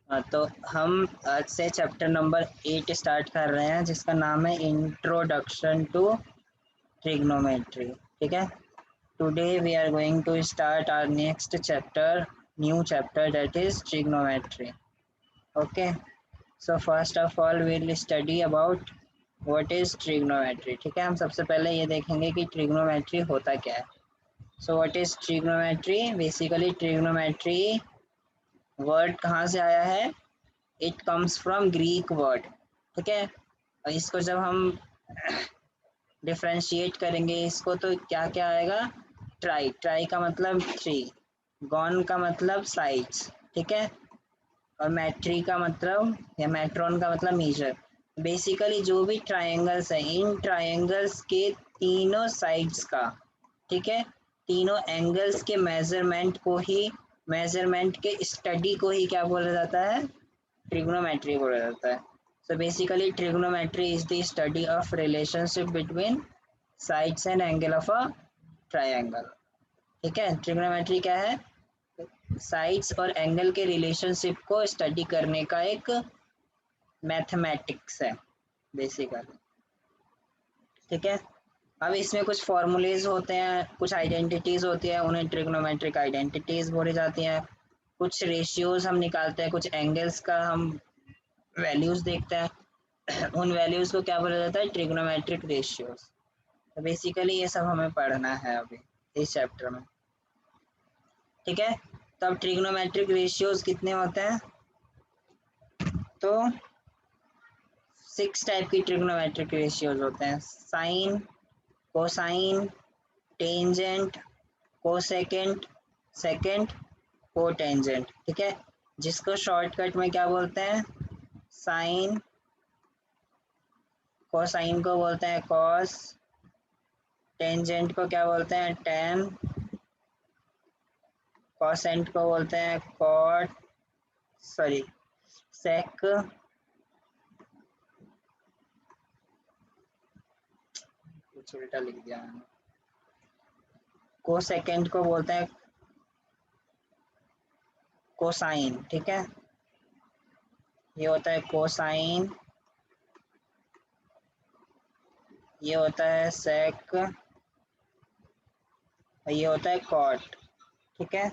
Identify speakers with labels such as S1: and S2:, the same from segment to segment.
S1: तो हम आज से चैप्टर नंबर 8 स्टार्ट कर रहे हैं, जिसका नाम है इंट्रोडक्शन टू ट्रिग्नोमेट्री। ठीक है, today we are going to start our next chapter, new chapter, that is trigonometry. Okay, so first of all we will study about what is trigonometry. ठीक है, हम सबसे पहले ये देखेंगे कि ट्रिग्नोमेट्री होता क्या है। So what is trigonometry? Basically trigonometry word कहाँ से आया है? It comes from Greek word. ठीक है, और इसको जब हम डिफ्रेंशिएट करेंगे इसको तो क्या क्या आएगा? ट्राई, ट्राई का मतलब थ्री, गॉन का मतलब साइड्स, ठीक है, और मैट्री का मतलब या मैट्रॉन का मतलब मीजर। बेसिकली जो भी ट्रायंगल्स है, इन ट्रायंगल्स के तीनों साइड्स का, ठीक है, तीनों एंगल्स के मेजरमेंट को ही, मेजरमेंट के स्टडी को ही क्या बोला जाता है? ट्रिग्नोमेट्री बोला जाता है। So basically trigonometry is the study of relationship between sides and angle of a triangle। ठीक है, ट्रिग्नोमेट्री क्या है? साइड्स और एंगल के रिलेशनशिप को स्टडी करने का एक मैथमेटिक्स है बेसिकली। ठीक है, अब इसमें कुछ फॉर्मूलेज होते हैं, कुछ आइडेंटिटीज होती है, उन्हें ट्रिग्नोमेट्रिक आइडेंटिटीज बोली जाती हैं। कुछ रेशियोज हम निकालते हैं, कुछ एंगल्स का हम वैल्यूज देखते हैं, उन वैल्यूज को क्या बोला जाता है? Trigonometric ratios. तो बेसिकली ये सब हमें पढ़ना है अभी इस चैप्टर में। ठीक है, तो अब ट्रिग्नोमेट्रिक रेशियोज कितने होते हैं? तो 6 टाइप की ट्रिग्नोमेट्रिक रेशियोज होते हैं। Sine, cosine, tangent, cosecant, secant, cotangent. ठीक है, जिसको शॉर्टकट में क्या बोलते हैं? साइन, कोसाइन को बोलते हैं कॉस, टेंजेंट को क्या बोलते हैं? टेन, कॉसेंट को बोलते हैं कॉट, सॉरी सेक, कुछ उल्टा लिख दिया मैंने, कोसेकेंट को बोलते हैं कोसाइन। ठीक है, ये होता है कोसाइन, ये होता है सेक, और ये होता है कॉट। ठीक है,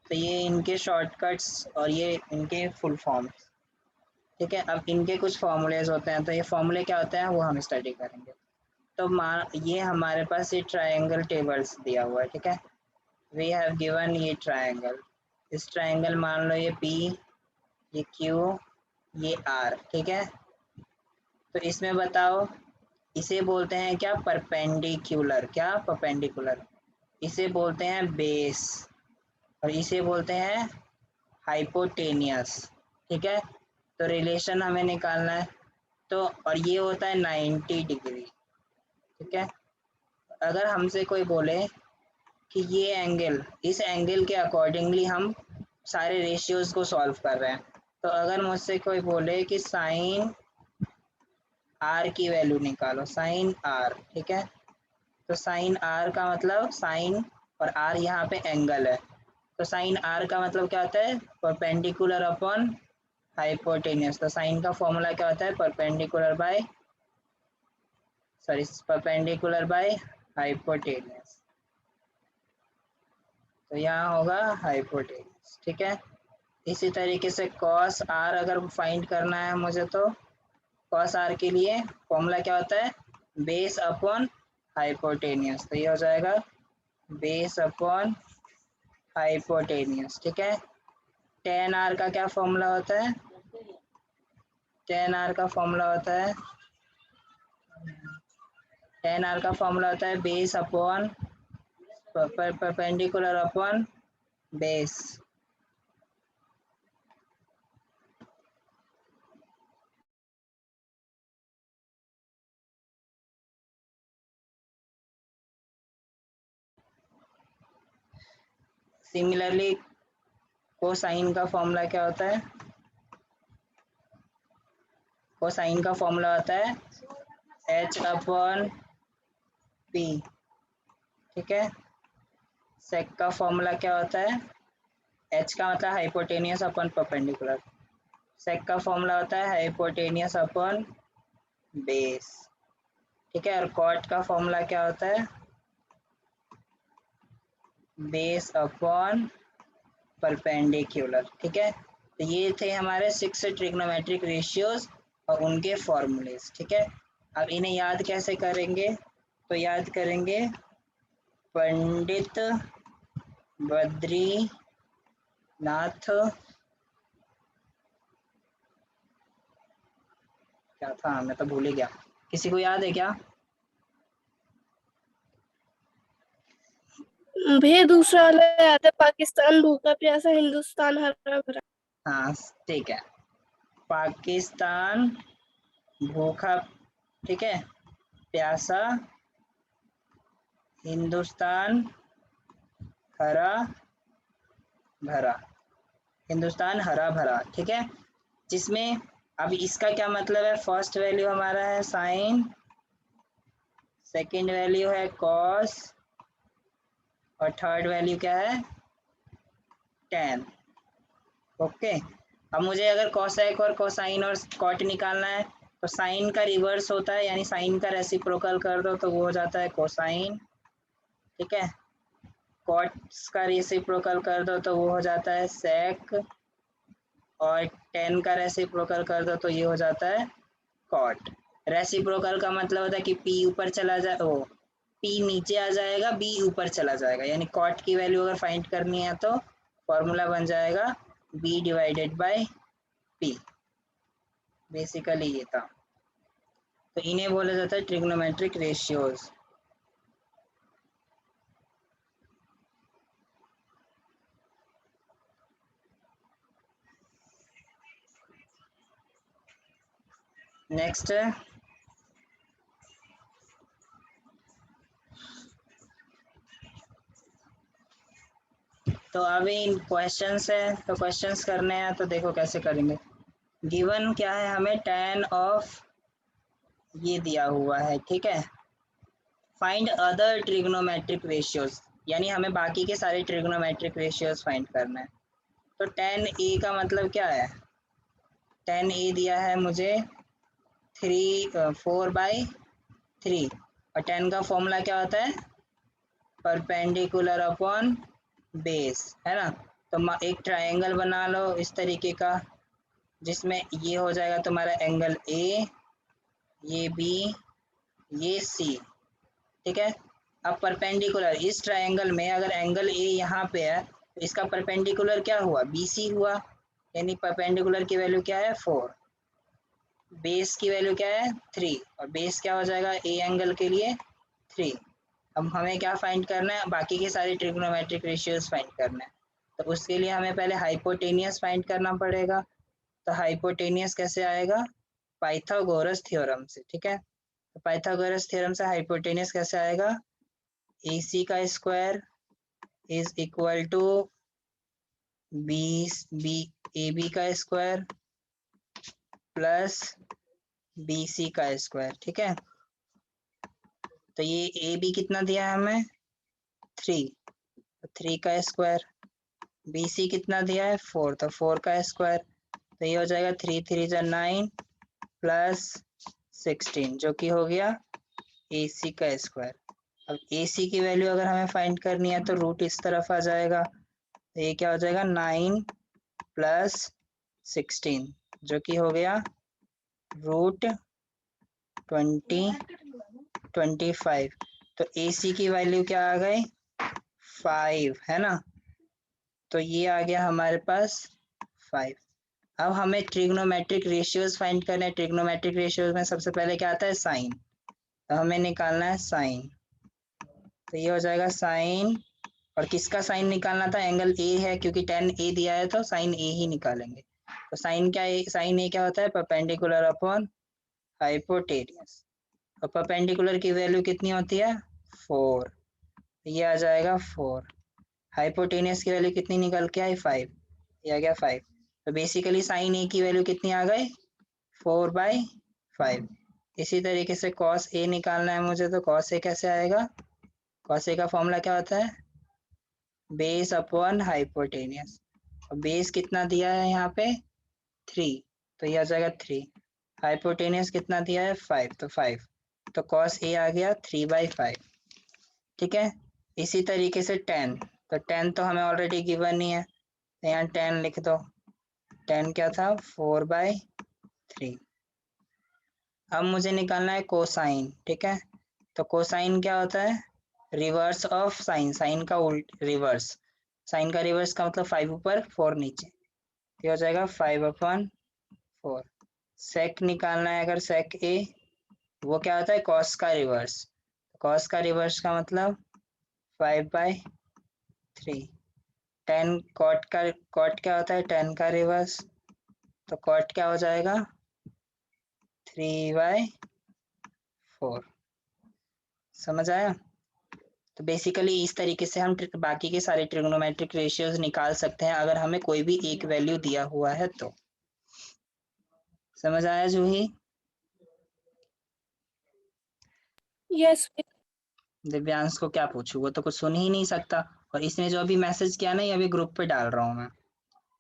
S1: तो ये इनके शॉर्टकट्स और ये इनके फुल फॉर्म्स। ठीक है, अब इनके कुछ फॉर्मूलेज होते हैं, तो ये फॉर्मूले क्या होते हैं वो हम स्टडी करेंगे। तो ये हमारे पास ये ट्रायंगल टेबल्स दिया हुआ है। ठीक है, वी हैव गिवन ये ट्रायंगल, इस ट्रायंगल मान लो ये पी, ये क्यू, ये आर। ठीक है, तो इसमें बताओ, इसे बोलते हैं क्या? परपेंडिकुलर। क्या? परपेंडिकुलर। इसे बोलते हैं बेस, और इसे बोलते हैं हाइपोटेनियस। ठीक है, तो रिलेशन हमें निकालना है, तो और ये होता है 90 डिग्री। ठीक है, अगर हमसे कोई बोले कि ये एंगल, इस एंगल के अकॉर्डिंगली हम सारे रेशियोज को सॉल्व कर रहे हैं, तो अगर मुझसे कोई बोले कि साइन आर की वैल्यू निकालो, साइन आर। ठीक है, तो साइन आर का मतलब, साइन और आर यहाँ पे एंगल है, तो साइन आर का मतलब क्या होता है? Perpendicular upon hypotenuse. तो साइन का फॉर्मूला क्या होता है? Perpendicular by, sorry, perpendicular by hypotenuse. तो यहाँ होगा हाइपोटेनियस। ठीक है, इसी तरीके से कॉस आर अगर फाइंड करना है मुझे, तो कॉस आर के लिए फॉर्मूला क्या होता है? Base upon hypotenuse. तो ये हो जाएगा बेस अपॉन हाइपोटेनियस। ठीक है, टेन आर का क्या फॉर्मूला होता है? टेन आर का फॉर्मूला होता है, टेन आर का फॉर्मूला होता है base upon perpendicular upon base. Similarly cosine का फॉर्मूला क्या होता है? कोसाइन का फॉर्मूला होता है एच अपॉन पी। ठीक है, सेक का फॉर्मूला क्या होता है? एच का मतलब हाइपोटेनियस अपॉन परपेंडिकुलर। सेक का फॉर्मूला होता है हाइपोटेनियस अपॉन बेस, ठीक है। और कॉट का फॉर्मूला क्या होता है, बेस अपॉन परपेंडिकुलर, ठीक है। तो ये थे हमारे 6 ट्रिग्नोमेट्रिक रेशियोज और उनके फॉर्मूलेस, ठीक है। अब इन्हें याद कैसे करेंगे, तो याद करेंगे पंडित बद्रीनाथ, क्या था मैं तो भूल ही गया, किसी को याद है क्या?
S2: भैया दूसरा वाला याद है, पाकिस्तान भूखा प्यासा, हिंदुस्तान हरा भरा।
S1: हाँ ठीक है, पाकिस्तान भूखा, ठीक है, प्यासा, हिंदुस्तान हरा भरा, हिंदुस्तान हरा भरा, ठीक है। जिसमें अब इसका क्या मतलब है, फर्स्ट वैल्यू हमारा है साइन, सेकंड वैल्यू है कॉस और थर्ड वैल्यू क्या है, टैन, ओके। अब मुझे अगर कोसेक और कोसाइन और कॉट निकालना है तो साइन का रिवर्स होता है, यानी साइन का रेसिप्रोकल कर दो तो वो हो जाता है कोसाइन, ठीक है। कॉट्स का रेसिप्रोकल कर दो तो वो हो जाता है सेक, और टेन का रेसिप्रोकल कर दो तो ये हो जाता है कॉट। रेसिप्रोकल का मतलब होता है कि पी ऊपर चला जाए, ओ पी नीचे आ जाएगा, बी ऊपर चला जाएगा, यानी कॉट की वैल्यू अगर फाइंड करनी है तो फॉर्मूला बन जाएगा B divided by P, basically ये था। तो इन्हें बोला जाता है ट्रिग्नोमेट्रिक रेशियोज। नेक्स्ट है तो अभी क्वेश्चंस है, तो क्वेश्चंस करने हैं तो देखो कैसे करेंगे। गिवन क्या है हमें, tan ऑफ ये दिया हुआ है, ठीक है। फाइंड अदर ट्रिग्नोमेट्रिक रेशियोज, यानी हमें बाकी के सारे ट्रिग्नोमेट्रिक रेशियोज फाइंड करना है। तो tan a का मतलब क्या है, tan a दिया है मुझे 4/3, और tan का फॉर्मूला क्या होता है, परपेंडिकुलर अपॉन बेस, है ना। तो एक ट्रायंगल बना लो इस तरीके का, जिसमें ये हो जाएगा तुम्हारा एंगल ए, ये बी, ये सी, ठीक है। अब परपेंडिकुलर इस ट्रायंगल में अगर एंगल ए यहाँ पे है तो इसका परपेंडिकुलर क्या हुआ, बी सी हुआ, यानी परपेंडिकुलर की वैल्यू क्या है 4, बेस की वैल्यू क्या है 3, और बेस क्या हो जाएगा ए एंगल के लिए 3। अब हमें क्या फाइंड करना है, बाकी के सारे ट्रिग्नोमेट्रिक रेशियोज फाइंड करना है। तो उसके लिए हमें पहले हाइपोटेनियस फाइंड करना पड़ेगा। तो हाइपोटेनियस कैसे आएगा, पाइथागोरस थ्योरम से, ठीक है। तो पाइथागोरस थ्योरम से हाइपोटेनियस कैसे आएगा, AC का square is equal to B AB का स्क्वायर प्लस BC का स्क्वायर, ठीक है। तो ये AB कितना दिया है हमें 3, तो 3 का स्क्वायर, BC कितना दिया है 4, तो 4 का स्क्वायर, तो ये हो जाएगा 3 3 जा 9 प्लस 16, जो कि हो गया AC का स्क्वायर। अब AC की वैल्यू अगर हमें फाइंड करनी है तो रूट इस तरफ आ जाएगा, तो ये क्या हो जाएगा 9 प्लस 16, जो कि हो गया रूट 25। तो AC की वैल्यू क्या आ गई 5, है ना। तो ये आ गया हमारे पास 5। अब हमें ट्रिग्नोमेट्रिक रेशियोज फाइंड करना है। ट्रिग्नोमेट्रिक रेशियोज में सबसे पहले क्या आता है साइन, तो हमें निकालना है साइन। तो ये हो जाएगा साइन, और किसका साइन निकालना था, एंगल ए है, क्योंकि tan a दिया है तो साइन ए ही निकालेंगे। तो साइन क्या है, साइन ए क्या होता है, परपेंडिकुलर अपॉन हाइपोटेनियस, और परपेंडिकुलर की वैल्यू कितनी होती है 4, ये आ जाएगा 4। हाइपोटेनियस की वैल्यू कितनी निकल के आई 5, ये आ गया 5। तो बेसिकली साइन ए की वैल्यू कितनी आ गई 4/5। इसी तरीके से कॉस ए निकालना है मुझे, तो कॉस ए कैसे आएगा, कॉस ए का फॉर्मूला क्या होता है, बेस अपॉन हाइपोटेनियस, और बेस कितना दिया है यहाँ पे 3, तो ये आ जाएगा 3। हाइपोटेनियस कितना दिया है 5, तो 5, तो cos A आ गया 3/5। ठीक है, इसी तरीके से 10, तो 10 तो हमें ऑलरेडी गिवन ही है, तो यहाँ 10 लिख दो। 10 क्या था 4/3। अब मुझे निकालना है कोसाइन। ठीक है, तो कोसाइन क्या होता है, रिवर्स ऑफ साइन, साइन का उल्ट रिवर्स, साइन का रिवर्स का मतलब 5 ऊपर 4 नीचे, तो हो जाएगा 5/4। सेक निकालना है अगर सेक ए, वो क्या होता है कॉस का रिवर्स, कॉस का रिवर्स का मतलब 5/3। 10 कॉट का, कॉट क्या होता है 10 का रिवर्स, तो कॉट क्या हो जाएगा 3/4। समझ आया। तो बेसिकली इस तरीके से हम बाकी के सारे ट्रिग्नोमेट्रिक रेशियोज निकाल सकते हैं अगर हमें कोई भी एक वैल्यू दिया हुआ है तो। समझ आया जूही।
S2: यस।
S1: दिव्यांश को क्या पूछूं, वो तो कुछ सुन ही नहीं सकता, और इसने जो अभी मैसेज किया ना ये अभी ग्रुप पे डाल रहा हूँ मैं।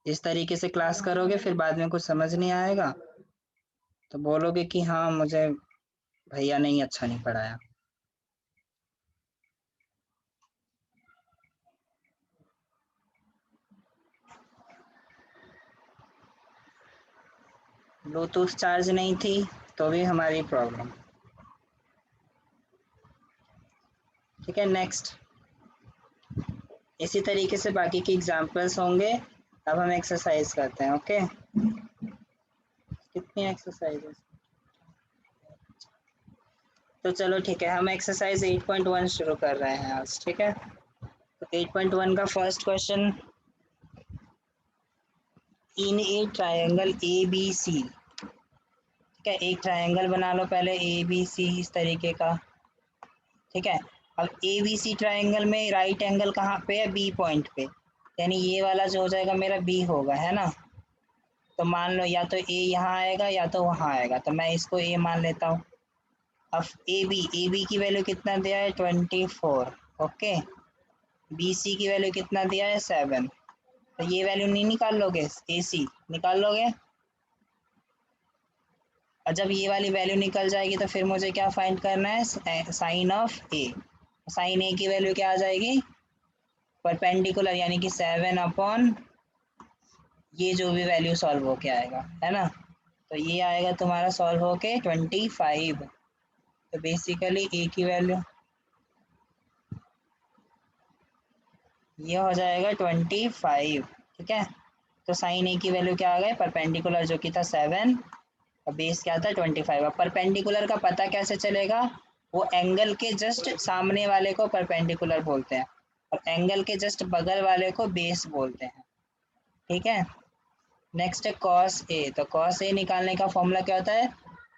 S1: इस तरीके से क्लास करोगे फिर बाद में कुछ समझ नहीं आएगा तो बोलोगे कि हाँ मुझे भैया नहीं अच्छा नहीं पढ़ाया। ब्लूटूथ चार्ज नहीं थी तो भी हमारी प्रॉब्लम। ठीक है, नेक्स्ट। इसी तरीके से बाकी के एग्जाम्पल्स होंगे। अब हम एक्सरसाइज करते हैं। ओके, कितनी एक्सरसाइजेस, तो चलो ठीक है, हम एक्सरसाइज 8.1 शुरू कर रहे हैं आज। ठीक है, तो 8.1 का first question, in a triangle A B C. ठीक है, एक ट्रायंगल बना लो पहले ए बी सी इस तरीके का। ठीक है, अब ए बी सी ट्रायंगल में राइट एंगल कहाँ पे है, बी पॉइंट पे, यानी ये वाला जो हो जाएगा मेरा बी होगा, है ना। तो मान लो या तो ए यहाँ आएगा या तो वहाँ आएगा, तो मैं इसको ए मान लेता हूँ। अब ए बी की वैल्यू कितना दिया है 24। ओके, बी सी की वैल्यू कितना दिया है 7, तो ये वैल्यू नहीं निकाल लोगे, ए सी निकाल लोगे। और जब ये वाली वैल्यू निकल जाएगी तो फिर मुझे क्या फाइंड करना है, साइन ऑफ ए। साइन ए की वैल्यू क्या आ जाएगी, परपेंडिकुलर, यानी कि 7 ये जो भी वैल्यू सॉल्व होके आएगा, है ना। तो ये आएगा तुम्हारा सॉल्व होके 25। तो बेसिकली ए की वैल्यू ये हो जाएगा 25। ठीक है, तो साइन ए की वैल्यू क्या आ गई, परपेंडिकुलर जो कि था 7 और बेस क्या था 25। अब परपेंडिकुलर का पता कैसे चलेगा, वो एंगल के जस्ट सामने वाले को परपेंडिकुलर बोलते हैं और एंगल के जस्ट बगल वाले को बेस बोलते हैं। ठीक है, नेक्स्ट है कॉस ए। तो कॉस ए निकालने का फॉर्मूला क्या होता है,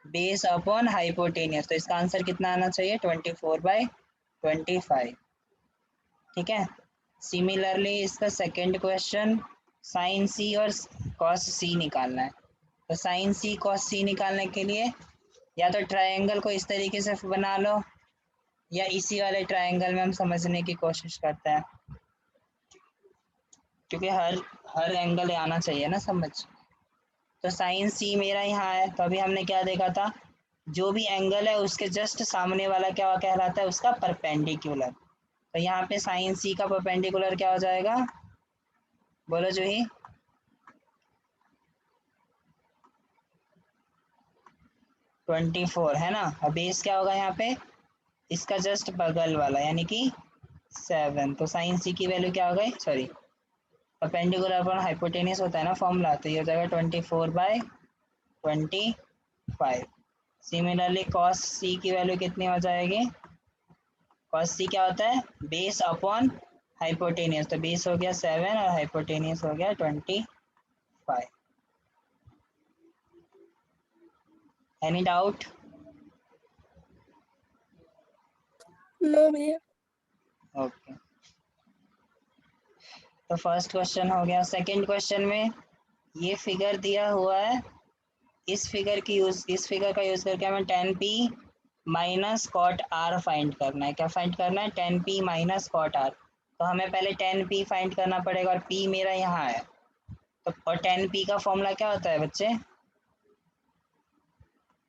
S1: बेस अपॉन हाइपोटेनियस। तो इसका आंसर कितना आना चाहिए 24/25। ठीक है, सिमिलरली इसका सेकेंड क्वेश्चन, साइन सी और कॉस सी निकालना है। तो साइन सी कॉस सी निकालने के लिए या तो ट्रायंगल को इस तरीके से बना लो या इसी वाले ट्रायंगल में हम समझने की कोशिश करते हैं, क्योंकि हर हर एंगल आना चाहिए ना समझ। तो साइन सी मेरा यहाँ है, तो अभी हमने क्या देखा था, जो भी एंगल है उसके जस्ट सामने वाला क्या कहलाता है, उसका परपेंडिकुलर। तो यहाँ पे साइन सी का परपेंडिकुलर क्या हो जाएगा, बोलो जो ही, 24 है ना। और बेस क्या होगा यहाँ पे, इसका जस्ट बगल वाला यानी कि 7। तो साइन सी की वैल्यू क्या हो गई, सॉरी परपेंडिकुलर पर हाइपोटेनियस होता है ना फॉर्मूला, तो ये हो जाएगा 24/25। सिमिलरली कॉस सी की वैल्यू कितनी हो जाएगी, कॉस सी क्या होता है, बेस अपॉन हाइपोटेनियस। तो बेस हो गया 7 और हाइपोटेनियस हो गया 25। Any doubt.
S2: नो भैया।
S1: ओके, तो फर्स्ट क्वेश्चन हो गया। सेकंड क्वेश्चन में ये फिगर दिया हुआ है, इस फिगर का यूज करके हमें 10p minus cot R find करना है। क्या फाइंड करना है, 10p माइनस कॉट आर। तो हमें पहले 10p फाइंड करना पड़ेगा और p मेरा यहाँ है, तो और tan p का फॉर्मूला क्या होता है बच्चे?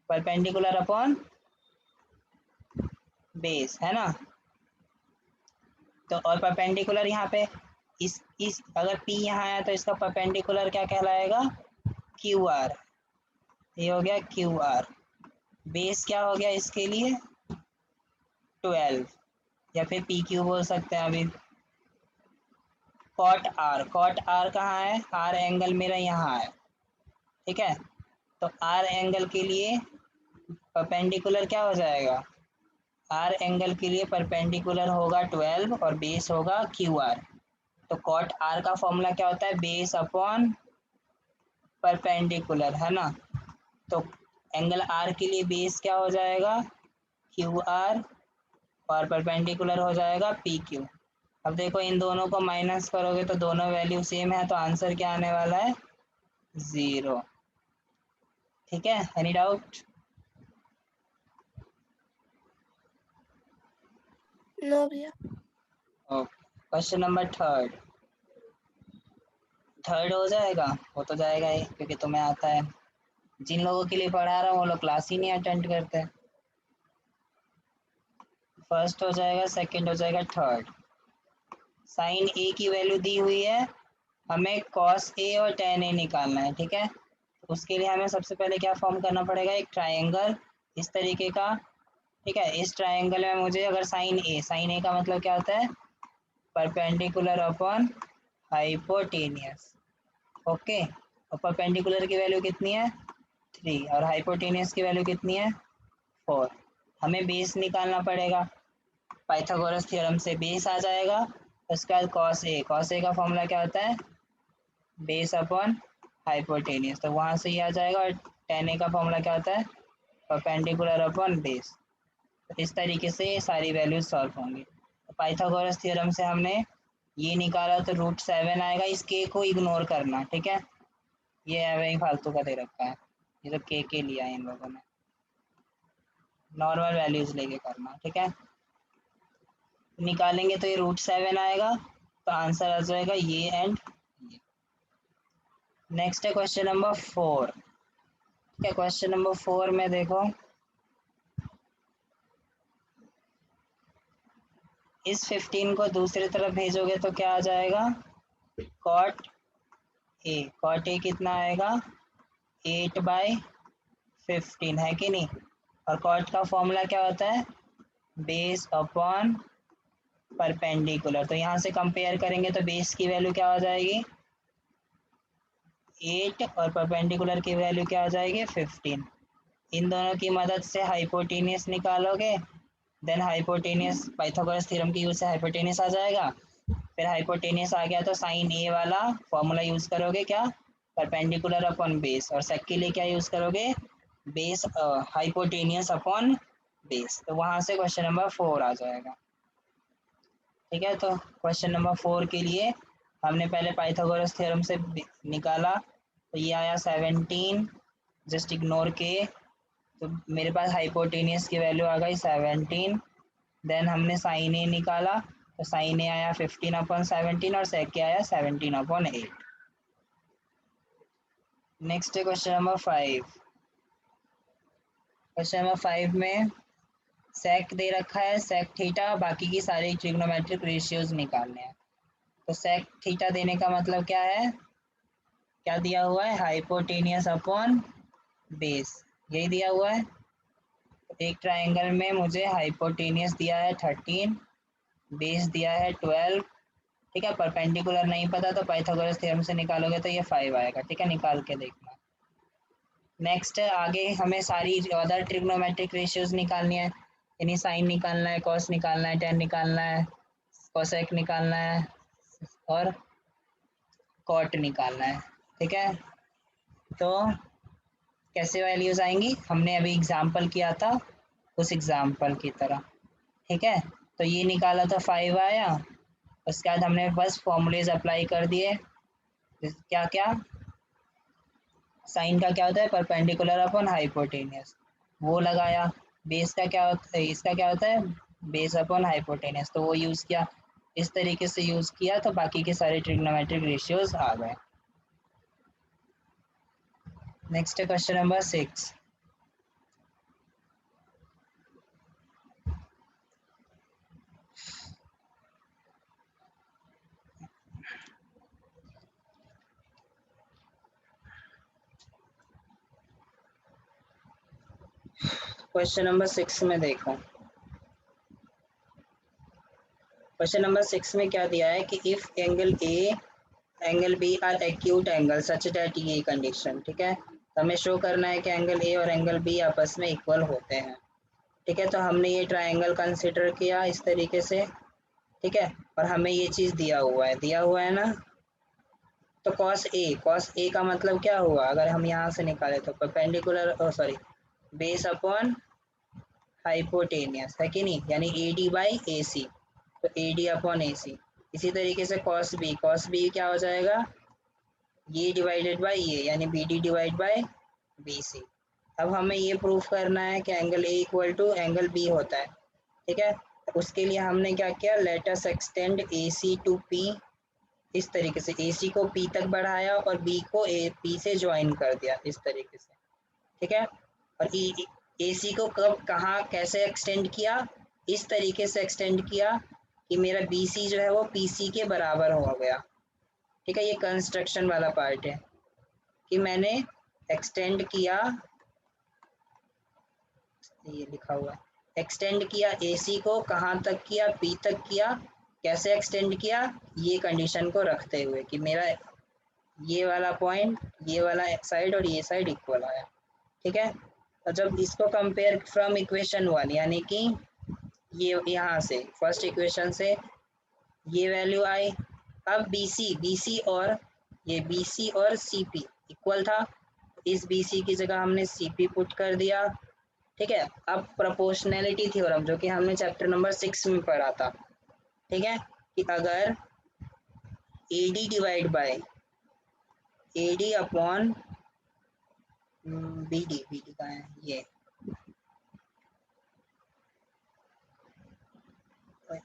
S1: परपेंडिकुलर अपॉन बेस, है ना। तो और परपेंडिकुलर यहाँ पे इस अगर p यहाँ आया तो इसका परपेंडिकुलर क्या कहलाएगा? Q R. ये हो गया क्यू आर। बेस क्या हो गया इसके लिए? 12, या फिर पी क्यू बोल सकते हैं अभी। कॉट आर कहाँ है? आर एंगल मेरा यहाँ है, ठीक है। तो आर एंगल के लिए परपेंडिकुलर क्या हो जाएगा? आर एंगल के लिए परपेंडिकुलर होगा 12 और बेस होगा क्यू आर। तो कॉट आर का फॉर्मूला क्या होता है? बेस अपॉन परपेंडिकुलर, है ना। तो एंगल आर के लिए बेस क्या हो जाएगा? क्यू आर, और परपेंडिकुलर हो जाएगा पी क्यू। अब देखो इन दोनों को माइनस करोगे तो दोनों वैल्यू सेम है, तो आंसर क्या आने वाला है? 0। ठीक है, एनी डाउट?
S2: नो भैया।
S1: ओके, क्वेश्चन नंबर थर्ड हो जाएगा? हो तो जाएगा ही, क्योंकि तुम्हें आता है। जिन लोगों के लिए पढ़ा रहा हूँ वो लोग क्लास ही नहीं अटेंड करते। फर्स्ट हो जाएगा, सेकंड हो जाएगा, थर्ड। साइन ए की वैल्यू दी हुई है, हमें कॉस ए और टेन ए निकालना है, ठीक है। उसके लिए हमें सबसे पहले क्या फॉर्म करना पड़ेगा? एक ट्रायंगल इस तरीके का, ठीक है। इस ट्रायंगल में मुझे अगर साइन ए का मतलब क्या होता है? Perpendicular upon hypotenuse. ओके, और परपेंडिकुलर की वैल्यू कितनी है? 3, और हाइपोटेनियस की वैल्यू कितनी है? 4। हमें बेस निकालना पड़ेगा। पाइथागोरस थ्योरम से बेस आ जाएगा। उसके बाद कॉस ए का फॉर्मूला क्या होता है? बेस अपॉन हाइपोटेनियस, तो वहाँ से ही आ जाएगा। और टेन ए का फॉर्मूला क्या होता है? Perpendicular upon base. तो इस तरीके से ये सारी वैल्यूज सॉल्व होंगी। तो पाइथागोरस थ्योरम से हमने ये निकाला तो √7 आएगा। इस के को इग्नोर करना, ठीक है। ये वही फालतू का दे रखा है, ये जो के लिया है इन लोगों ने। नॉर्मल वैल्यूज लेके करना, ठीक है। निकालेंगे तो ये √7 आएगा, तो आंसर आ जाएगा ये एंड ये। नेक्स्ट है क्वेश्चन नंबर 4। ठीक है, क्वेश्चन नंबर 4 में देखो, इस 15 को दूसरी तरफ भेजोगे तो क्या आ जाएगा? कॉट ए कितना आएगा? 8/15, है कि नहीं। और कॉट का फॉर्मूला क्या होता है? Base upon perpendicular. तो यहाँ से कंपेयर करेंगे तो बेस की वैल्यू क्या हो जाएगी? 8, और परपेंडिकुलर की वैल्यू क्या हो जाएगी? 15। इन दोनों की मदद से हाइपोटेनियस निकालोगे, देन हाइपोटेनियस पाइथागोरस थ्योरम की यूज से हाइपोटेनियस आ जाएगा। फिर हाइपोटेनियस आ गया तो साइन ए वाला फॉर्मूला यूज करोगे, क्या? Perpendicular upon base. और सेक के लिए क्या यूज करोगे? Base hypotenuse upon base. तो वहां से क्वेश्चन नंबर 4 आ जाएगा। ठीक है, तो क्वेश्चन नंबर 4 के लिए हमने पहले पाइथागोरस थ्योरम से निकाला, तो ये आया 17, जस्ट इग्नोर के। तो मेरे पास हाइपोटेनियस की वैल्यू आ गई 17। देन हमने साइन ए निकाला, तो साइन ए आया 15/17, और सेक के आया 17/8। नेक्स्ट है क्वेश्चन नंबर 5। क्वेश्चन नंबर 5 में सेक दे रखा है, सेक थीटा, बाकी की सारी ट्रिग्नोमेट्रिक रेशियोज निकालने हैं। तो सेक थीटा देने का मतलब क्या है? क्या दिया हुआ है? हाइपोटेनियस अपॉन बेस, यही दिया हुआ है। एक ट्रायंगल में मुझे हाइपोटेनियस दिया है 13, बेस दिया है 12, ठीक है। परपेंडिकुलर नहीं पता तो पाइथागोरस थ्योरम से निकालोगे तो ये 5 आएगा, ठीक है। निकाल के देखना। नेक्स्ट आगे हमें सारी अदर ट्रिग्नोमेट्रिक रेशियोज निकालनी है, यानी साइन निकालना है, कॉस निकालना है, टेन निकालना है, कोसेक निकालना है, और कॉट निकालना है, ठीक है। तो कैसे वैल्यूज आएंगी? हमने अभी एग्जाम्पल किया था, उस एग्जाम्पल की तरह, ठीक है। तो ये निकाला तो 5 आया। उसके बाद हमने बस फॉर्मूलेज अप्लाई कर दिए। क्या क्या? साइन का क्या होता है? परपेंडिकुलर अपॉन हाइपोटेनियस, वो लगाया। बेस का क्या होता है? इसका क्या होता है? बेस अपॉन हाइपोटेनियस, तो वो यूज़ किया। इस तरीके से यूज़ किया तो बाकी के सारे ट्रिग्नोमेट्रिक रेशियोज आ गए। नेक्स्ट है क्वेश्चन नंबर 6। क्वेश्चन नंबर 6 में देखो, क्वेश्चन नंबर 6 में क्या दिया है कि if angle A angle B are acute angle such that, ये कंडीशन, ठीक है। तो हमें शो करना है कि एंगल ए और एंगल बी आपस में इक्वल होते हैं, ठीक है। तो हमने ये ट्रायंगल कंसिडर किया इस तरीके से, ठीक है, और हमें ये चीज़ दिया हुआ है ना। तो कॉस ए का मतलब क्या हुआ, अगर हम यहाँ से निकाले तो perpendicular, sorry, base upon hypotenuse, है कि नहीं, यानी ए डी बाई ए सी, तो ए डी अपॉन ए सी। इसी तरीके से कॉस बी क्या हो जाएगा, ये डिवाइडेड बाई ये, यानी B D divide by B C. अब हमें ये प्रूफ करना है कि angle A equal to angle B होता है, ठीक है। तो उसके लिए हमने क्या किया, let us extend A C to P, इस तरीके से ए सी को पी तक बढ़ाया और बी को ए पी से ज्वाइन कर दिया इस तरीके से, ठीक है। और ए सी को कब कहाँ कैसे एक्सटेंड किया, इस तरीके से एक्सटेंड किया कि मेरा बी सी जो है वो पी सी के बराबर हो गया, ठीक है। ये कंस्ट्रक्शन वाला पार्ट है कि मैंने एक्सटेंड किया, ये लिखा हुआ है, एक्सटेंड किया एसी को कहाँ तक किया, पी तक किया। कैसे एक्सटेंड किया, ये कंडीशन को रखते हुए कि मेरा ये वाला पॉइंट, ये वाला साइड और ये साइड इक्वल आया, ठीक है। और जब इसको कंपेयर फ्रॉम इक्वेशन 1, यानी कि ये यहाँ से फर्स्ट इक्वेशन से ये वैल्यू आई। अब BC और ये BC और CP इक्वल था, इस BC की जगह हमने CP पुट कर दिया, ठीक है। अब प्रोपोर्शनैलिटी थ्योरम जो कि हमने चैप्टर नंबर 6 में पढ़ा था, ठीक है, कि अगर AD divide by AD upon BD का है ये,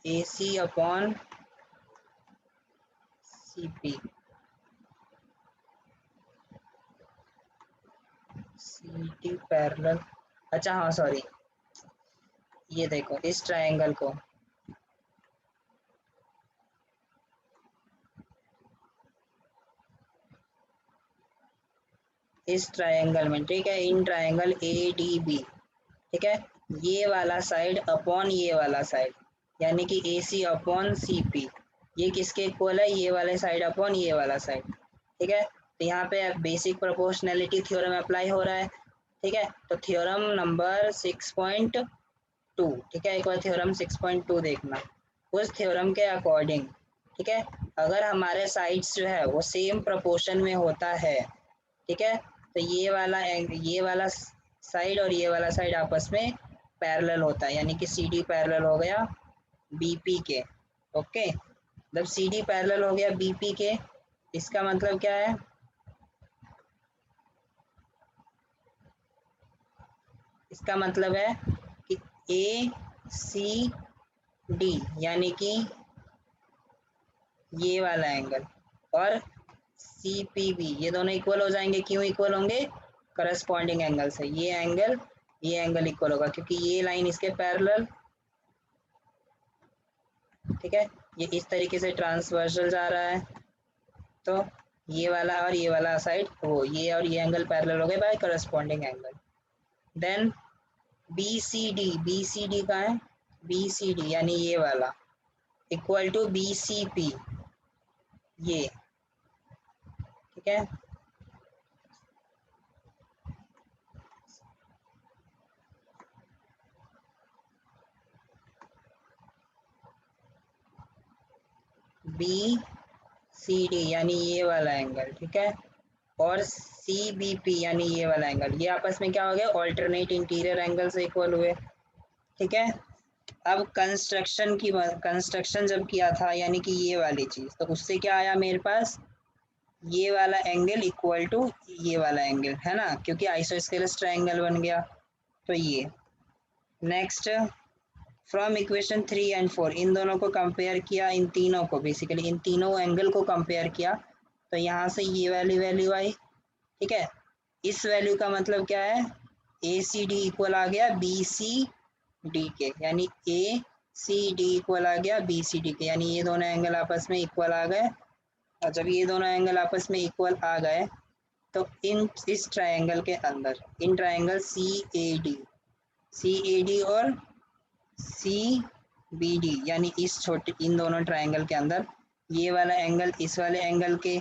S1: AC upon CP, CD parallel, अच्छा हाँ सॉरी, ये देखो इस ट्रायंगल को, इस ट्रायंगल में, ठीक है, इन ट्रायंगल ADB, ठीक है, ये वाला साइड अपॉन ये वाला साइड, यानी कि AC अपॉन CP, ये किसके इक्वल है, ये वाले साइड अपॉन ये वाला साइड, ठीक है। तो यहाँ पे बेसिक प्रोपोर्शनैलिटी थ्योरम अप्लाई हो रहा है, ठीक है। तो थ्योरम नंबर 6.2, ठीक है, एक बार थ्योरम 6.2 देखना। उस थ्योरम के अकॉर्डिंग, ठीक है, अगर हमारे साइड्स जो है वो सेम प्रोपोर्शन में होता है, ठीक है, तो ये वाला साइड और ये वाला साइड आपस में पैरेलल होता है, यानी कि CD पैरेलल हो गया BP के, ओके। जब CD पैरेलल हो गया BP के, इसका मतलब क्या है, इसका मतलब है कि ACD यानी कि ये वाला एंगल और CPB ये दोनों इक्वल हो जाएंगे। क्यों इक्वल होंगे, करस्पॉन्डिंग एंगल से ये एंगल इक्वल होगा क्योंकि ये लाइन इसके पैरेलल, ठीक है, ये इस तरीके से ट्रांसवर्सल जा रहा है, तो ये वाला और ये वाला साइड वो ये और ये एंगल पैरेलल हो गए by corresponding angle. Then BCD का है, BCD यानी ये वाला इक्वल टू BCP, ये, ठीक है। BCD यानी ये वाला एंगल, ठीक है, और CBP यानी ये वाला एंगल, ये आपस में क्या हो गया, ऑल्टरनेट इंटीरियर एंगल से इक्वल हुए, ठीक है। अब कंस्ट्रक्शन जब किया था यानी कि ये वाली चीज़, तो उससे क्या आया मेरे पास, ये वाला एंगल इक्वल टू ये वाला एंगल, है ना, क्योंकि आइसोस्केलस ट्रायंगल बन गया। तो ये नेक्स्ट फ्रॉम इक्वेशन 3 एंड 4 इन दोनों को कंपेयर किया, इन तीनों को बेसिकली इन तीनों एंगल को कंपेयर किया, तो यहाँ से ये वाली वैल्यू आई, ठीक है। इस वैल्यू का मतलब क्या है, ए सी डी इक्वल आ गया बी सी डी के, यानी ए सी डी इक्वल आ गया बी सी डी के, यानी ये दोनों एंगल आपस में इक्वल आ गए। और जब ये दोनों एंगल आपस में इक्वल आ गए तो इस ट्रायंगल के अंदर, in triangle C A D और सी बी डी, यानी इस छोटे इन दोनों ट्रायंगल के अंदर ये वाला एंगल इस वाले एंगल के,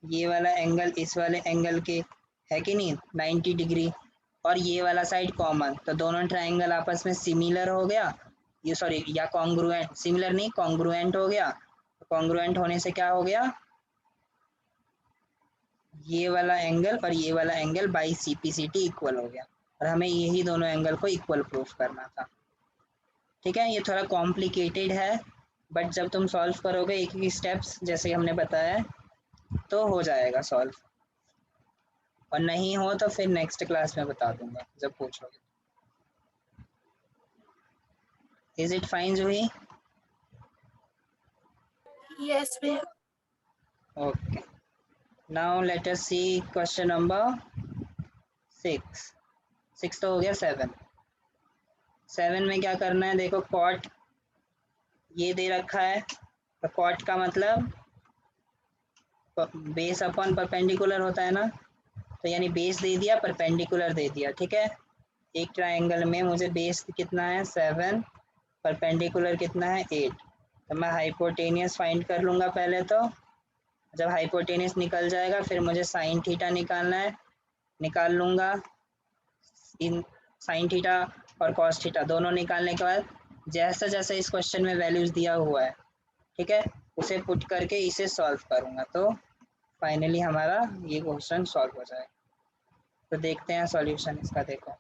S1: ये वाला एंगल इस वाले एंगल के, है कि नहीं, 90 डिग्री, और ये वाला साइड कॉमन, तो दोनों ट्रायंगल आपस में सिमिलर हो गया, ये सॉरी या कॉन्ग्रुएंट, सिमिलर नहीं कॉन्ग्रुएंट हो गया। कॉन्ग्रुएंट होने से क्या हो गया, ये वाला एंगल और ये वाला एंगल बाई सीपीसीटी इक्वल हो गया, और हमें यही दोनों एंगल को इक्वल प्रूफ करना था। ठीक है, ये थोड़ा कॉम्प्लिकेटेड है, बट जब तुम सॉल्व करोगे एक एक स्टेप्स जैसे हमने बताया तो हो जाएगा सॉल्व, और नहीं हो तो फिर नेक्स्ट क्लास में बता दूंगा जब पूछोगे। Is it fine Juhi?
S2: Yes, भैया।
S1: ओके, नाउ लेट अस सी क्वेश्चन नंबर 6 तो हो गया। 7 में क्या करना है, देखो कॉट ये दे रखा है, तो कॉट का मतलब बेस अपॉन परपेंडिकुलर होता है ना, तो यानी बेस दे दिया परपेंडिकुलर दे दिया। ठीक है, एक ट्रायंगल में मुझे बेस कितना है 7, परपेंडिकुलर कितना है 8, तो मैं हाइपोटेनियस फाइंड कर लूँगा पहले। तो जब हाइपोटेनियस निकल जाएगा फिर मुझे साइन थीटा निकालना है, निकाल लूँगा। इन साइन थीटा और कॉस थीटा दोनों निकालने के बाद जैसा जैसा इस क्वेश्चन में वैल्यूज दिया हुआ है, ठीक है, उसे पुट करके इसे सॉल्व करूँगा, तो फाइनली हमारा ये क्वेश्चन सॉल्व हो जाएगा। तो देखते हैं सॉल्यूशन इसका। देखो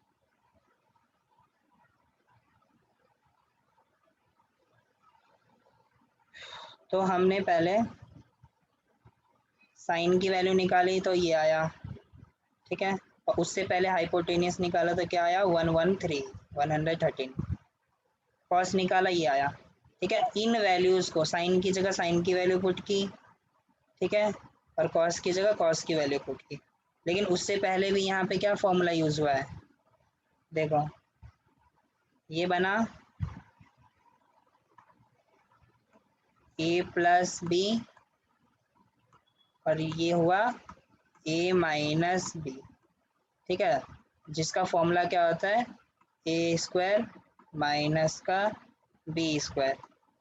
S1: तो हमने पहले साइन की वैल्यू निकाली तो ये आया, ठीक है, और उससे पहले हाइपोटेनियस निकाला तो क्या आया 113 कॉस निकाला ये आया। ठीक है, इन वैल्यूज को साइन की जगह साइन की वैल्यू पुट की, ठीक है, और कॉस की जगह कॉस की वैल्यू पुट की। लेकिन उससे पहले भी यहाँ पे क्या फॉर्मूला यूज हुआ है, देखो ये बना a प्लस बी और ये हुआ a माइनस बी। ठीक है, जिसका फॉर्मूला क्या होता है ए स्क्वायर माइनस का बी स्क्वायर।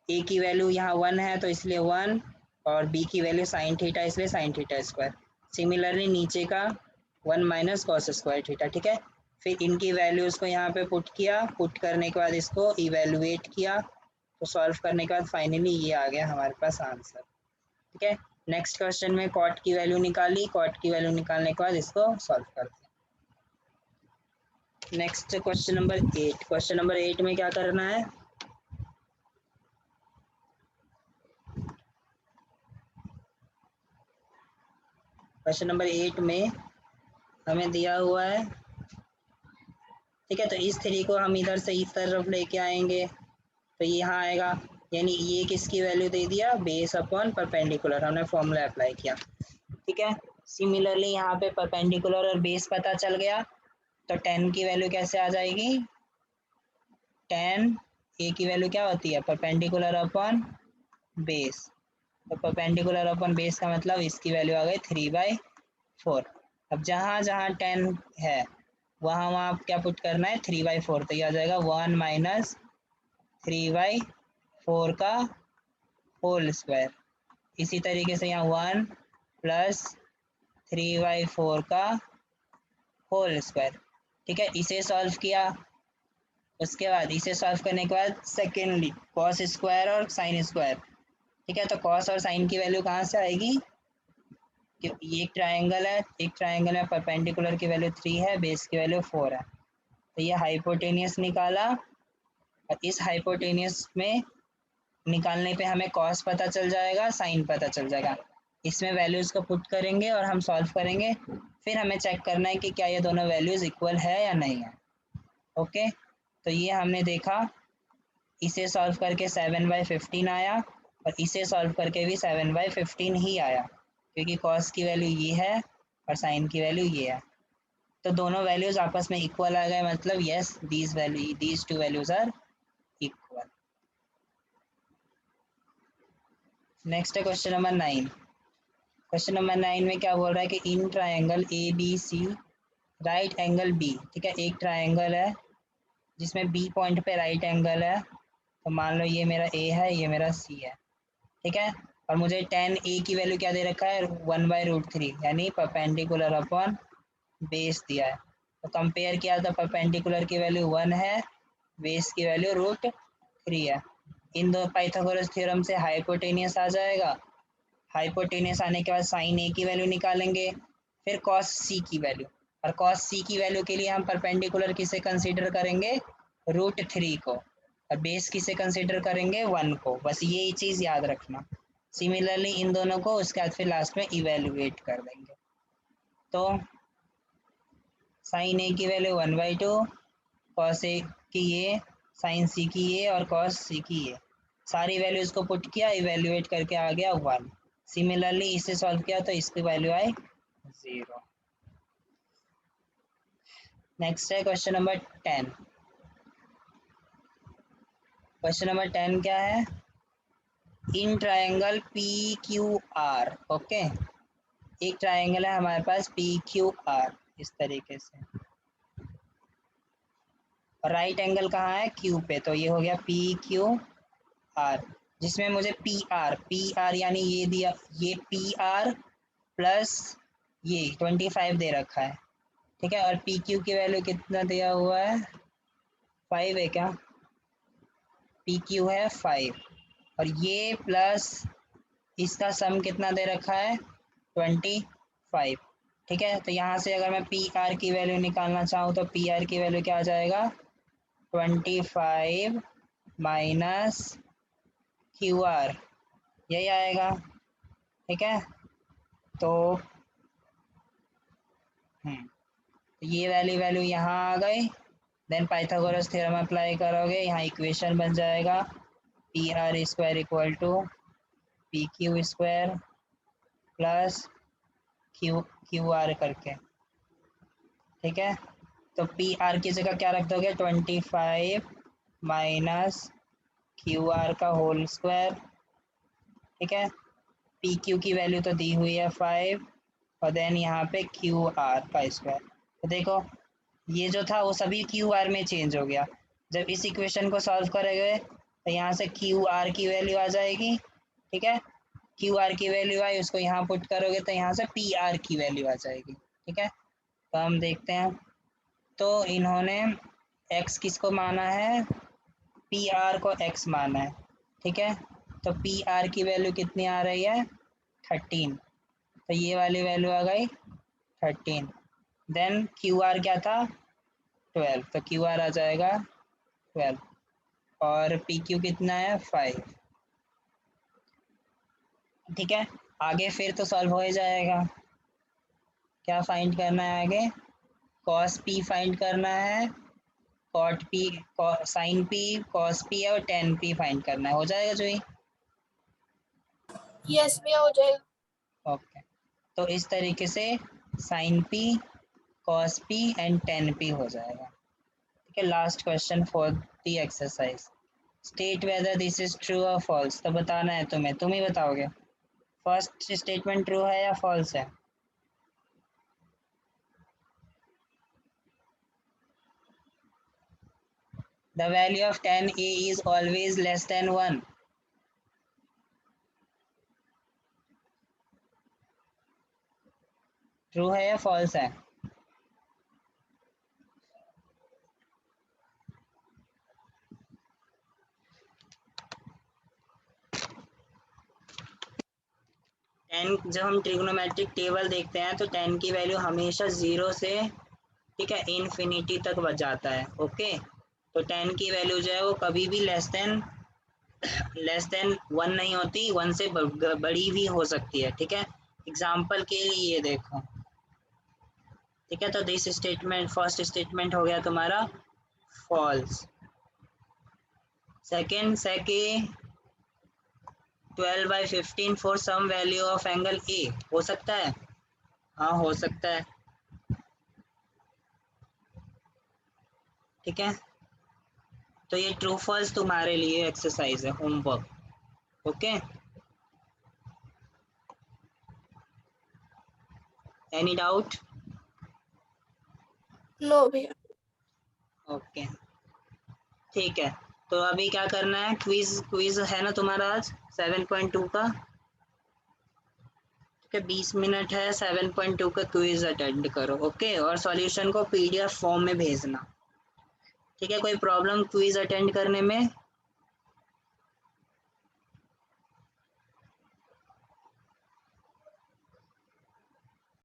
S1: ए की वैल्यू यहाँ 1 है तो इसलिए 1, और बी की वैल्यू साइन थीटा इसलिए साइन थीटा स्क्वायर। सिमिलरली नीचे का 1 माइनस कॉस स्क्वायर थीटा। ठीक है, फिर इनकी वैल्यूज़ को यहाँ पे पुट किया, पुट करने के बाद इसको इवेलुएट किया, तो सॉल्व करने के बाद फाइनली ये आ गया हमारे पास आंसर। ठीक है, नेक्स्ट क्वेश्चन में कॉट की वैल्यू निकाली, कॉट की वैल्यू निकालने के बाद इसको सॉल्व करते हैं। Next question number 8। Question number 8 में क्या करना है, क्वेश्चन नंबर 8 में हमें दिया हुआ है, ठीक है, तो इस 3 को हम इधर से इस तरफ लेके आएंगे तो ये यहाँ आएगा, यानी ये किसकी वैल्यू दे दिया बेस अपॉन परपेंडिकुलर, हमने फॉर्मूला अप्लाई किया। ठीक है, सिमिलरली यहाँ पे परपेंडिकुलर और बेस पता चल गया, तो 10 की वैल्यू कैसे आ जाएगी, 10 ए की वैल्यू क्या होती है परपेंडिकुलर अपॉन बेस, तो परपेंडिकुलर अपॉन बेस का मतलब इसकी वैल्यू आ गई 3/4। अब जहाँ जहाँ 10 है वहाँ वहाँ आप क्या पुट करना है 3/4, तो ये आ जाएगा 1 माइनस 3/4 का होल स्क्वायर। इसी तरीके से यहाँ 1 प्लस 3/4 का होल स्क्वायर। ठीक है, इसे सॉल्व किया, उसके बाद इसे सॉल्व करने के बाद सेकेंडली कॉस स्क्वायर और साइन स्क्वायर। ठीक है, तो कॉस और साइन की वैल्यू कहाँ से आएगी, कि ये एक ट्रायंगल है, एक ट्रायंगल में परपेंडिकुलर की वैल्यू 3 है, बेस की वैल्यू 4 है, तो ये हाइपोटेनियस निकाला, और इस हाइपोटेनियस में निकालने पे हमें कॉस पता चल जाएगा, साइन पता चल जाएगा। इसमें वैल्यूज़ को पुट करेंगे और हम सॉल्व करेंगे, फिर हमें चेक करना है कि क्या ये दोनों वैल्यूज़ इक्वल है या नहीं है। ओके, तो ये हमने देखा, इसे सॉल्व करके 7/15 आया, और इसे सॉल्व करके भी 7/15 ही आया, क्योंकि कॉस की वैल्यू ये है और साइन की वैल्यू ये है। तो दोनों वैल्यूज आपस में इक्वल आ गए, मतलब yes these two values are equal. Next है क्वेश्चन नंबर 9। क्वेश्चन नंबर 9 में क्या बोल रहा है कि in triangle A B C right angle B, ठीक है, एक ट्रायंगल है जिसमें बी पॉइंट पे राइट एंगल है, तो मान लो ये मेरा ए है, ये मेरा सी है, ठीक है, और मुझे tan ए की वैल्यू क्या दे रखा है 1/√3 यानी परपेंडिकुलर अपॉन बेस दिया है। तो कंपेयर किया तो परपेंडिकुलर की वैल्यू 1 है, बेस की वैल्यू √3 है। इन दो पाइथागोरस थ्योरम से हाइपोटेनियस आ जाएगा, हाइपोटेनियस आने के बाद साइन ए की वैल्यू निकालेंगे, फिर कॉस सी की वैल्यू, और कॉस सी की वैल्यू के लिए हम परपेंडिकुलर किसे कंसीडर करेंगे √3 को, और बेस किसे कंसीडर करेंगे 1 को, बस ये चीज़ याद रखना। सिमिलरली इन दोनों को उसके बाद फिर लास्ट में इवेल्युएट कर देंगे। तो साइन ए की वैल्यू 1/2, कॉस ए की ये, साइन सी की ये और कॉस सी की ये, सारी वैल्यूज को पुट किया, इवेल्युएट करके आ गया 1। सिमिलरली इसे सॉल्व किया तो इसकी वैल्यू आई 0। नेक्स्ट है क्वेश्चन नंबर 10। क्वेश्चन नंबर 10 क्या है, in triangle P Q R, okay, एक ट्रायंगल है हमारे पास पी क्यू आर इस तरीके से, और राइट एंगल कहाँ है क्यू पे, तो ये हो गया पी क्यू आर, जिसमें मुझे पी आर यानी ये दिया, ये पी आर प्लस ये 25 दे रखा है, ठीक है, और पी क्यू की वैल्यू कितना दिया हुआ है 5 है क्या, पी क्यू है 5, और ये प्लस इसका सम कितना दे रखा है 25, ठीक है। तो यहाँ से अगर मैं पी आर की वैल्यू निकालना चाहूँ तो पी आर की वैल्यू क्या आ जाएगा 25 माइनस क्यू आर, यही आएगा, ठीक है। तो ये वैल्यू यहाँ आ गई, देन पाइथागोरस थ्योरम अप्लाई करोगे, यहाँ इक्वेशन बन जाएगा P R square equal to P Q square plus Q R करके, ठीक है। तो पी आर की जगह क्या रख दोगे 25 माइनस क्यू आर का होल स्क्वायर, ठीक है, पी क्यू की वैल्यू तो दी हुई है 5, और देन यहाँ पे क्यू आर का स्क्वायर। तो देखो ये जो था वो सभी क्यू आर में चेंज हो गया, जब इस इक्वेशन को सॉल्व करेंगे तो यहाँ से क्यू आर की वैल्यू आ जाएगी, ठीक है, क्यू आर की वैल्यू आई, उसको यहाँ पुट करोगे तो यहाँ से पी आर की वैल्यू आ जाएगी, ठीक है। तो हम देखते हैं, तो इन्होंने x किसको माना है पी आर को x माना है, ठीक है, तो पी आर की वैल्यू कितनी आ रही है 13, तो ये वाली वैल्यू आ गई 13, देन क्यू आर क्या था 12, तो क्यू आर आ जाएगा 12, और पी क्यू कितना है 5, ठीक है। आगे फिर तो सॉल्व हो ही जाएगा, क्या फाइंड करना है आगे, कॉस पी फाइंड करना है, cot P, sine P, cos P और टेन पी फाइंड करना है, हो जाएगा जो ही,
S2: यस भैया हो जाएगा।
S1: ओके। तो इस तरीके से sine P, cos P and tan P हो जाएगा, ठीक है। Last question for the exercise, state whether this is true और फॉल्स, तो बताना है तुम्हें, तुम ही बताओगे फर्स्ट स्टेटमेंट ट्रू है या फॉल्स है। The value of tan A is always less than 1. True है या फॉल्स है। टेन, जब हम ट्रिग्नोमेट्रिक टेबल देखते हैं तो टेन की वैल्यू हमेशा 0 से, ठीक है, इन्फिनिटी तक बच जाता है, ओके। तो टेन की वैल्यू जो है वो कभी भी लेस देन 1 नहीं होती, 1 से बड़ी भी हो सकती है, ठीक है। एग्जाम्पल के लिए ये देखो, ठीक है, तो दिस स्टेटमेंट, फर्स्ट स्टेटमेंट हो गया तुम्हारा false. Second 12/15 for some value of angle A, हो सकता है, हाँ हो सकता है, ठीक है, तो ये ट्रू फॉल्स तुम्हारे लिए एक्सरसाइज है, homework. Okay, any doubt?
S2: No भैया।
S1: ओके ठीक है, तो अभी क्या करना है, क्विज क्विज है ना तुम्हारा आज 7.2 का। ठीक है, 20 मिनट है, 7.2 का क्विज अटेंड करो। ओके, और सॉल्यूशन को पीडीएफ फॉर्म में भेजना। ठीक है, कोई प्रॉब्लम क्विज अटेंड करने में?